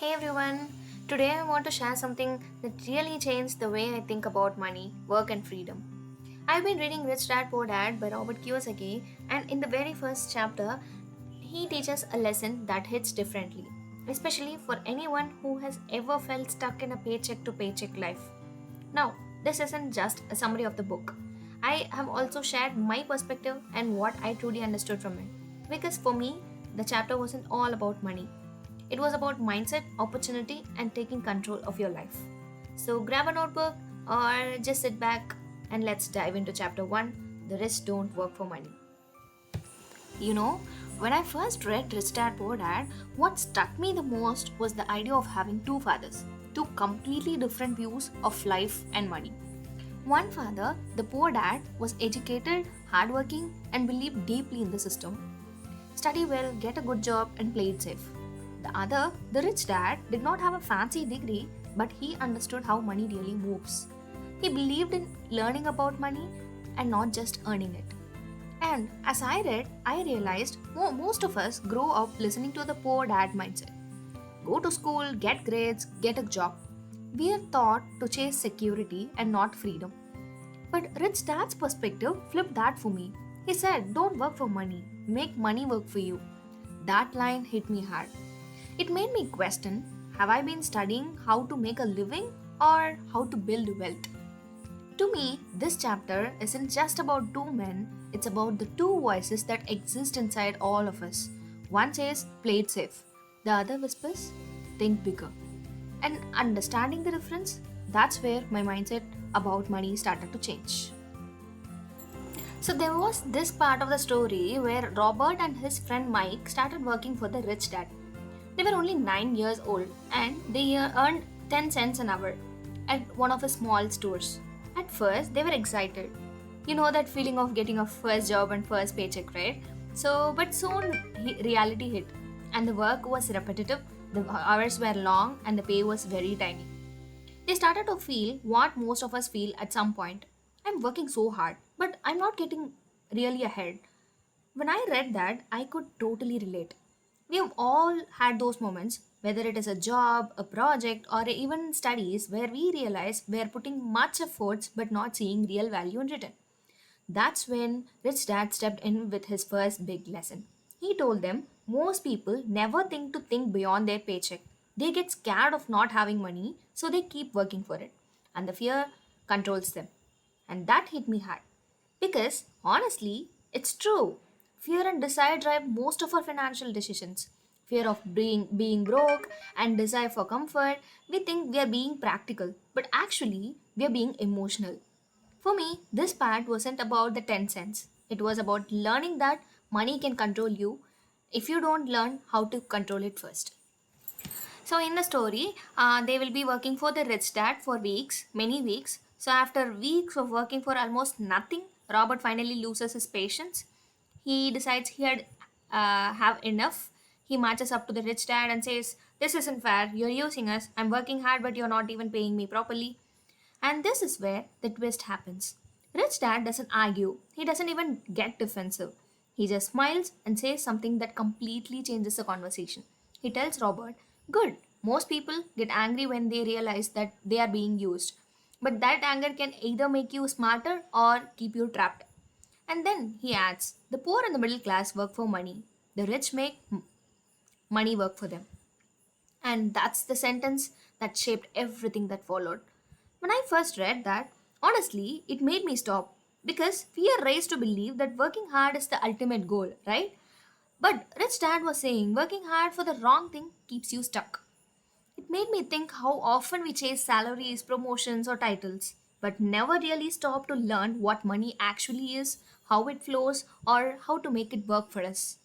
Hey everyone, today I want to share something that really changed the way I think about money, work, and freedom. I've been reading Rich Dad Poor Dad by Robert Kiyosaki, and in the very first chapter, he teaches a lesson that hits differently, especially for anyone who has ever felt stuck in a paycheck to paycheck life. Now, this isn't just a summary of the book. I have also shared my perspective and what I truly understood from it. Because for me, the chapter wasn't all about money. It was about mindset, opportunity, and taking control of your life. So grab a notebook or just sit back and let's dive into chapter 1. The rich don't work for money. You know, when I first read Rich Dad Poor Dad, what struck me the most was the idea of having two fathers, two completely different views of life and money. One father, the poor dad, was educated, hardworking, and believed deeply in the system. Study well, get a good job, and play it safe. The other, the rich dad, did not have a fancy degree, but he understood how money really moves. He believed in learning about money and not just earning it. And as I read, I realized most of us grow up listening to the poor dad mindset. Go to school, get grades, get a job. We are taught to chase security and not freedom. But Rich Dad's perspective flipped that for me. He said, don't work for money, make money work for you. That line hit me hard. It made me question, have I been studying how to make a living or how to build wealth? To me, this chapter isn't just about two men, it's about the two voices that exist inside all of us. One says, play it safe. The other whispers, think bigger. And understanding the difference, that's where my mindset about money started to change. So there was this part of the story where Robert and his friend Mike started working for the rich dad. They were only 9 years old and they earned 10 cents an hour at one of his small stores. At first, they were excited. You know that feeling of getting a first job and first paycheck, right? But soon reality hit, and the work was repetitive, the hours were long, and the pay was very tiny. They started to feel what most of us feel at some point. I'm working so hard, but I'm not getting really ahead. When I read that, I could totally relate. We have all had those moments, whether it is a job, a project, or even studies, where we realize we are putting much efforts but not seeing real value in return. That's when Rich Dad stepped in with his first big lesson. He told them most people never think beyond their paycheck. They get scared of not having money, so they keep working for it. And the fear controls them. And that hit me hard. Because honestly, it's true. Fear and desire drive most of our financial decisions. Fear of being broke and desire for comfort. We think we are being practical, but actually, we are being emotional. For me, this part wasn't about the 10 cents. It was about learning that money can control you if you don't learn how to control it first. So, in the story, they will be working for the rich dad for weeks, many weeks. So, after weeks of working for almost nothing, Robert finally loses his patience. He decides he had have enough. He marches up to the rich dad and says, "This isn't fair. You're using us. I'm working hard, but you're not even paying me properly." And this is where the twist happens. Rich Dad doesn't argue, he doesn't even get defensive. He just smiles and says something that completely changes the conversation. He tells Robert, good, most people get angry when they realize that they are being used. But that anger can either make you smarter or keep you trapped. And then he adds, the poor and the middle class work for money. The rich make money work for them. And that's the sentence that shaped everything that followed. When I first read that, honestly, it made me stop because we are raised to believe that working hard is the ultimate goal, right? But Rich Dad was saying working hard for the wrong thing keeps you stuck. It made me think how often we chase salaries, promotions, or titles, but never really stop to learn what money actually is, how it flows, or how to make it work for us.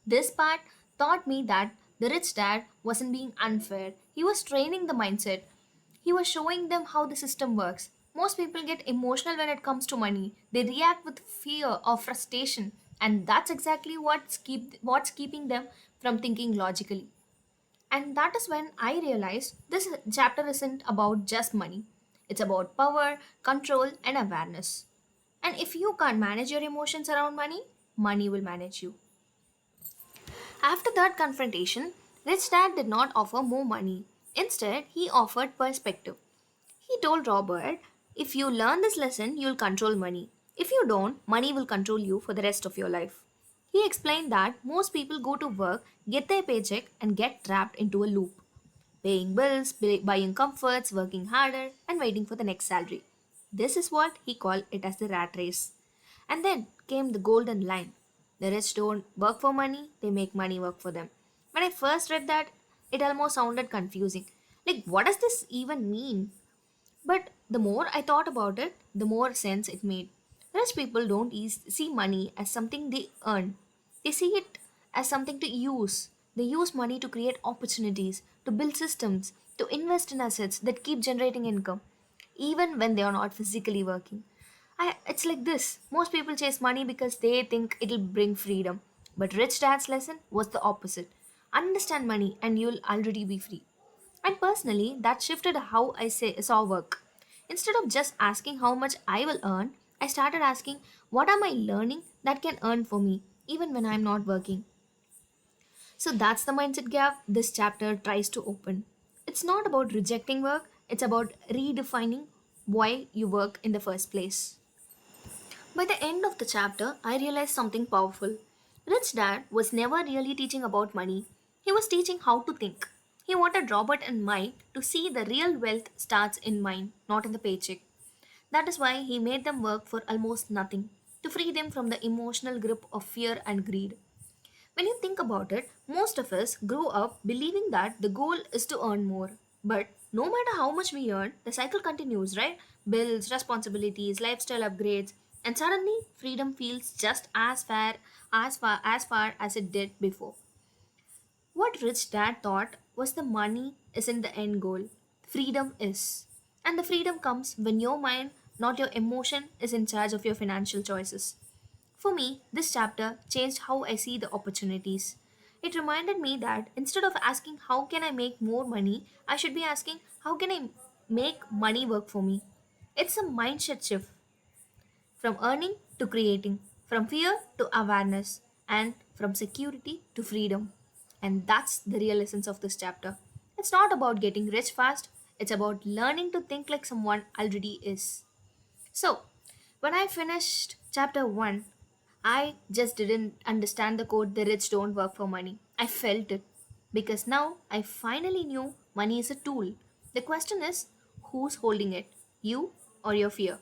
This part taught me that the rich dad wasn't being unfair, he was training the mindset. He was showing them how the system works. Most people get emotional when it comes to money. They react with fear or frustration, and that's exactly what's keeping them from thinking logically. And that is when I realized this chapter isn't about just money. It's about power, control, and awareness. And if you can't manage your emotions around money, money will manage you. After that confrontation, Rich Dad did not offer more money. Instead, he offered perspective. He told Robert, if you learn this lesson, you'll control money. If you don't, money will control you for the rest of your life. He explained that most people go to work, get their paycheck, and get trapped into a loop. Paying bills, buying comforts, working harder, and waiting for the next salary. This is what he called it as the rat race. And then came the golden line. The rich don't work for money, they make money work for them. When I first read that, it almost sounded confusing. Like, what does this even mean? But the more I thought about it, the more sense it made. Rich people don't see money as something they earn, they see it as something to use. They use money to create opportunities, to build systems, to invest in assets that keep generating income, even when they are not physically working. It's like this, most people chase money because they think it'll bring freedom. But Rich Dad's lesson was the opposite. Understand money and you'll already be free. And personally, that shifted how saw work. Instead of just asking how much I will earn, I started asking what am I learning that can earn for me, even when I'm not working. So that's the mindset gap this chapter tries to open. It's not about rejecting work, it's about redefining why you work in the first place. By the end of the chapter, I realized something powerful. Rich Dad was never really teaching about money, he was teaching how to think. He wanted Robert and Mike to see the real wealth starts in mind, not in the paycheck. That is why he made them work for almost nothing, to free them from the emotional grip of fear and greed. When you think about it, most of us grow up believing that the goal is to earn more. But no matter how much we earn, the cycle continues, right? Bills, responsibilities, lifestyle upgrades, and suddenly freedom feels just as far as it did before. What Rich Dad thought was the money isn't the end goal. Freedom is. And the freedom comes when your mind, not your emotion, is in charge of your financial choices. For me, this chapter changed how I see the opportunities. It reminded me that instead of asking how can I make more money, I should be asking how can I make money work for me. It's a mindset shift from earning to creating, from fear to awareness, and from security to freedom. And that's the real essence of this chapter. It's not about getting rich fast, it's about learning to think like someone already is. So, when I finished chapter 1, I just didn't understand the quote, the rich don't work for money. I felt it. Because now I finally knew money is a tool. The question is, who's holding it? You or your fear?